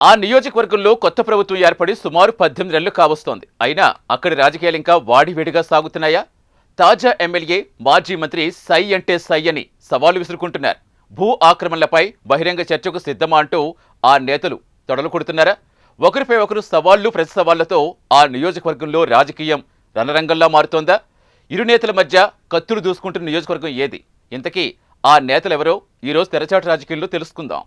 ఆ నియోజకవర్గంలో కొత్త ప్రభుత్వం ఏర్పడి సుమారు 18 నెలలు కావస్తోంది. అయినా అక్కడి రాజకీయాలు ఇంకా వాడివేడిగా సాగుతున్నాయా? తాజా ఎమ్మెల్యే మాజీ మంత్రి సై అంటే సై అని సవాలు విసురుకుంటున్నారు. భూ ఆక్రమణలపై బహిరంగ చర్చకు సిద్ధమా అంటూ ఆ నేతలు తొడలు కొడుతున్నారా? ఒకరిపై ఒకరు సవాళ్లు ప్రతి సవాళ్లతో ఆ నియోజకవర్గంలో రాజకీయం రణరంగంలా మారుతోందా? ఇరు నేతల మధ్య కత్తులు దూసుకుంటున్న నియోజకవర్గం ఏది? ఇంతకీ ఆ నేతలెవరో ఈరోజు తెరచాటు రాజకీయాల్లో తెలుసుకుందాం.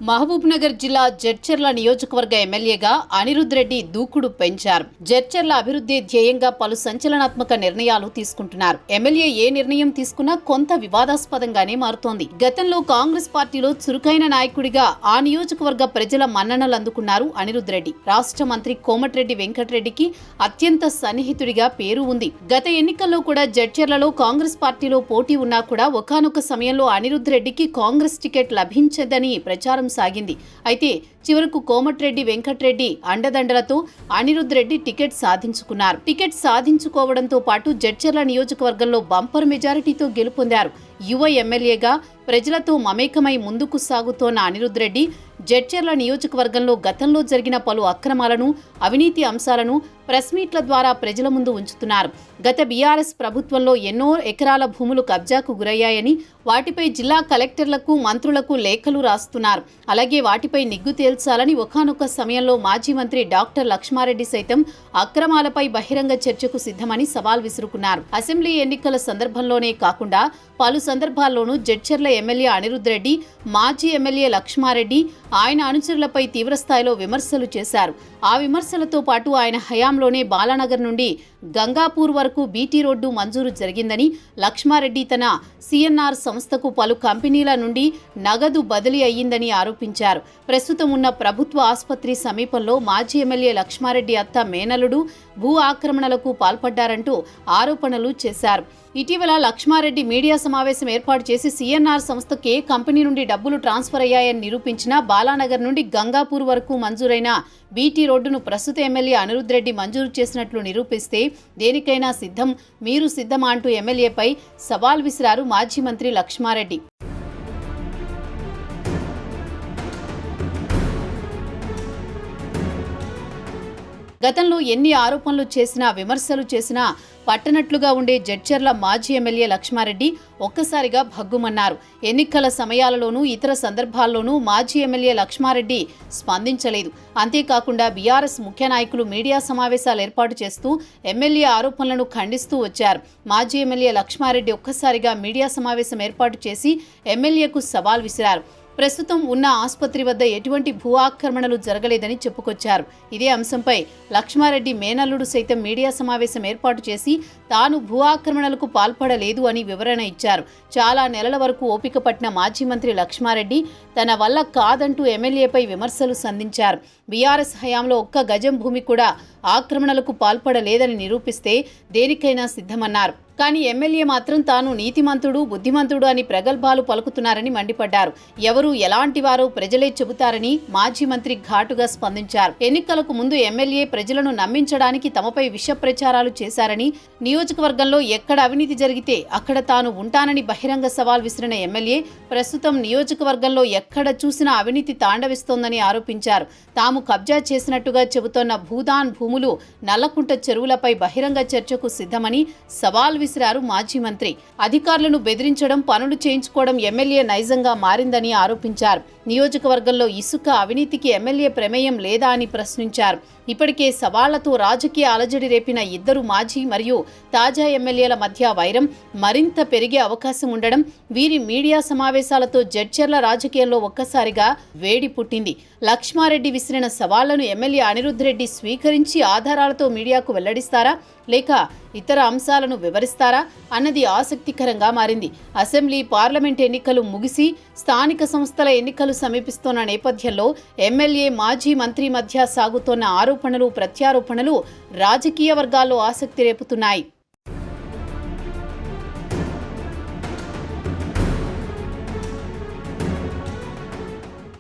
మహబూబ్నగర్ జిల్లా జడ్చర్ల నియోజకవర్గ ఎమ్మెల్యేగా అనిరుద్ రెడ్డి దూకుడు పెంచారు. జడ్చర్ల అభివృద్ధి ధ్యేయంగా పలు సంచలనాత్మక నిర్ణయాలు తీసుకుంటున్నారు. ఎమ్మెల్యే ఏ నిర్ణయం తీసుకున్నా కొంత వివాదాస్పదంగానే మారుతోంది. గతంలో కాంగ్రెస్ పార్టీలో చురుకైన నాయకుడిగా ఆ నియోజకవర్గ ప్రజల మన్ననలు అందుకున్నారు అనిరుద్ రెడ్డి. రాష్ట్ర మంత్రి కోమటిరెడ్డి వెంకటరెడ్డికి అత్యంత సన్నిహితుడిగా పేరు ఉంది. గత ఎన్నికల్లో కూడా జడ్చర్లలో కాంగ్రెస్ పార్టీలో పోటీ ఉన్నా కూడా ఒకానొక సమయంలో అనిరుద్ రెడ్డికి కాంగ్రెస్ టికెట్ లభించదని ప్రచారం సాగింది. అయితే చివరకు కోమటిరెడ్డి వెంకటరెడ్డి అండదండలతో అనిరుద్ రెడ్డి టికెట్ సాధించుకున్నారు. టికెట్ సాధించుకోవడంతో పాటు జడ్చర్ల నియోజకవర్గంలో బంపర్ మెజారిటీతో గెలుపొందారు. యువ ఎమ్మెల్యేగా ప్రజలతో మమేకమై ముందుకు సాగుతోన్న అనిరుద్ రెడ్డి జడ్చర్ల నియోజకవర్గంలో గతంలో జరిగిన పలు అక్రమాలను, అవినీతి అంశాలను ప్రెస్ మీట్ల ద్వారా ప్రజల ముందు ఉంచుతున్నారు. గత బీఆర్ఎస్ ప్రభుత్వంలో ఎన్నో ఎకరాల భూములు కబ్జాకు గురయ్యాయని, వాటిపై జిల్లా కలెక్టర్లకు, మంత్రులకు లేఖలు రాస్తున్నారు. అలాగే వాటిపై నిగ్గు తేల్చాలని ఒకానొక సమయంలో మాజీ మంత్రి డాక్టర్ లక్ష్మారెడ్డి సైతం అక్రమాలపై బహిరంగ చర్చకు సిద్ధమని సవాల్ విసురుకున్నారు. అసెంబ్లీ ఎన్నికల సందర్భంలోనే కాకుండా పలు సందర్భాల్లోనూ జడ్చర్ల ఎమ్మెల్యే అనిరుద్ రెడ్డి, మాజీ ఎమ్మెల్యే లక్ష్మారెడ్డి ఆయన అనుచరులపై తీవ్రస్థాయిలో విమర్శలు చేశారు. ఆ విమర్శలతో పాటు ఆయన హయాంలోనే బాలానగర్ నుండి గంగాపూర్ వరకు బీటీ రోడ్డు మంజూరు జరిగిందని, లక్ష్మారెడ్డి తన సిఎన్ఆర్ సంస్థకు పలు కంపెనీల నుండి నగదు బదిలీ అయ్యిందని ఆరోపించారు. ప్రస్తుతం ఉన్న ప్రభుత్వ ఆసుపత్రి సమీపంలో మాజీ ఎమ్మెల్యే లక్ష్మారెడ్డి అత్త మేనలుడు భూ ఆక్రమణలకు పాల్పడ్డారంటూ ఆరోపణలు చేశారు. ఇటీవల లక్ష్మారెడ్డి మీడియా సమావేశం ఏర్పాటు చేసి సిఎన్ఆర్ సంస్థకు ఏ కంపెనీ నుండి డబ్బులు ట్రాన్స్ఫర్ అయ్యాయని నిరూపించిన బాలానగర్ నుండి గంగాపూర్ వరకు మంజూరైన బీటీ రోడ్డును ప్రస్తుత ఎమ్మెల్యే అనిరుద్ రెడ్డి మంజూరు చేసినట్లు నిరూపిస్తే దేనికైనా సిద్ధం, మీరు సిద్ధమా అంటూ ఎమ్మెల్యేపై సవాల్ విసిరారు మాజీ మంత్రి లక్ష్మారెడ్డి. గతంలో ఎన్ని ఆరోపణలు చేసినా, విమర్శలు చేసినా పట్టనట్లుగా ఉండే జడ్చర్ల మాజీ ఎమ్మెల్యే లక్ష్మారెడ్డి ఒక్కసారిగా భగ్గుమన్నారు. ఎన్నికల సమయాలలోనూ ఇతర సందర్భాల్లోనూ మాజీ ఎమ్మెల్యే లక్ష్మారెడ్డి స్పందించలేదు. అంతేకాకుండా బీఆర్ఎస్ ముఖ్య నాయకులు మీడియా సమావేశాలు ఏర్పాటు చేస్తూ ఎమ్మెల్యే ఆరోపణలను ఖండిస్తూ వచ్చారు. మాజీ ఎమ్మెల్యే లక్ష్మారెడ్డి ఒక్కసారిగా మీడియా సమావేశం ఏర్పాటు చేసి ఎమ్మెల్యేకు సవాల్ విసిరారు. ప్రస్తుతం ఉన్న ఆసుపత్రి వద్ద ఎటువంటి భూ ఆక్రమణలు జరగలేదని చెప్పుకొచ్చారు. ఇదే అంశంపై లక్ష్మారెడ్డి మేనల్లుడు సైతం మీడియా సమావేశం ఏర్పాటు చేసి తాను భూ ఆక్రమణలకు పాల్పడలేదు అని వివరణ ఇచ్చారు. చాలా నెలల వరకు ఓపిక పట్టిన మాజీ మంత్రి లక్ష్మారెడ్డి తన వల్ల కాదంటూ ఎమ్మెల్యేపై విమర్శలు సంధించారు. బీఆర్ఎస్ హయాంలో ఒక్క గజం భూమి కూడా ఆక్రమణలకు పాల్పడలేదని నిరూపిస్తే దేనికైనా సిద్ధమన్నారు. కానీ ఎమ్మెల్యే మాత్రం తాను నీతిమంతుడు, బుద్ధిమంతుడు అని ప్రగల్భాలు పలుకుతున్నారని మండిపడ్డారు. ఎవరు ఎలాంటి వారో ప్రజలే చెబుతారని మాజీ మంత్రి ఘాటుగా స్పందించారు. ఎన్నికలకు ముందు ఎమ్మెల్యే ప్రజలను నమ్మించడానికి తమపై విష ప్రచారాలు చేశారని, నియోజకవర్గంలో ఎక్కడ అవినీతి జరిగితే అక్కడ తాను ఉంటానని బహిరంగ సవాల్ విసిరిన ఎమ్మెల్యే ప్రస్తుతం నియోజకవర్గంలో ఎక్కడ చూసినా అవినీతి తాండవిస్తోందని ఆరోపించారు. తాము కబ్జా చేసినట్టుగా చెబుతోన్న భూదాన్ భూములు, నల్లకుంట చెరువులపై బహిరంగ చర్చకు సిద్ధమని సవాల్ విసిరారు మాజీ మంత్రి. అధికారులను బెదిరించడం, పనులు చేయించుకోవడం ఎమ్మెల్యే నైజంగా మారిందని ఆరోపించారు. నియోజకవర్గంలో ఇసుక అవినీతికి ఎమ్మెల్యే ప్రమేయం లేదా అని ప్రశ్నించారు. ఇప్పటికే సవాళ్లతో రాజకీయ అలజడి రేపిన ఇద్దరు మాజీ మరియు తాజా ఎమ్మెల్యేల మధ్య వైరం మరింత పెరిగే అవకాశం ఉండడం, వీరి మీడియా సమావేశాలతో జడ్చర్ల రాజకీయాల్లో ఒక్కసారిగా వేడి పుట్టింది. లక్ష్మారెడ్డి విసిరిన సవాళ్లను ఎమ్మెల్యే అనిరుద్ రెడ్డి స్వీకరించి ఆధారాలతో మీడియాకు వెల్లడిస్తారా, లేక ఇతర అంశాలను వివరిస్తారా అన్నది ఆసక్తికరంగా మారింది. అసెంబ్లీ, పార్లమెంట్ ఎన్నికలు ముగిసి స్థానిక సంస్థల ఎన్నికలు సమీపిస్తున్న నేపథ్యంలో ఎమ్మెల్యే, మాజీ మంత్రి మధ్య సాగుతోన్న ఆరోపణలు, ప్రత్యారోపణలు రాజకీయ వర్గాల్లో ఆసక్తి రేపుతున్నాయి.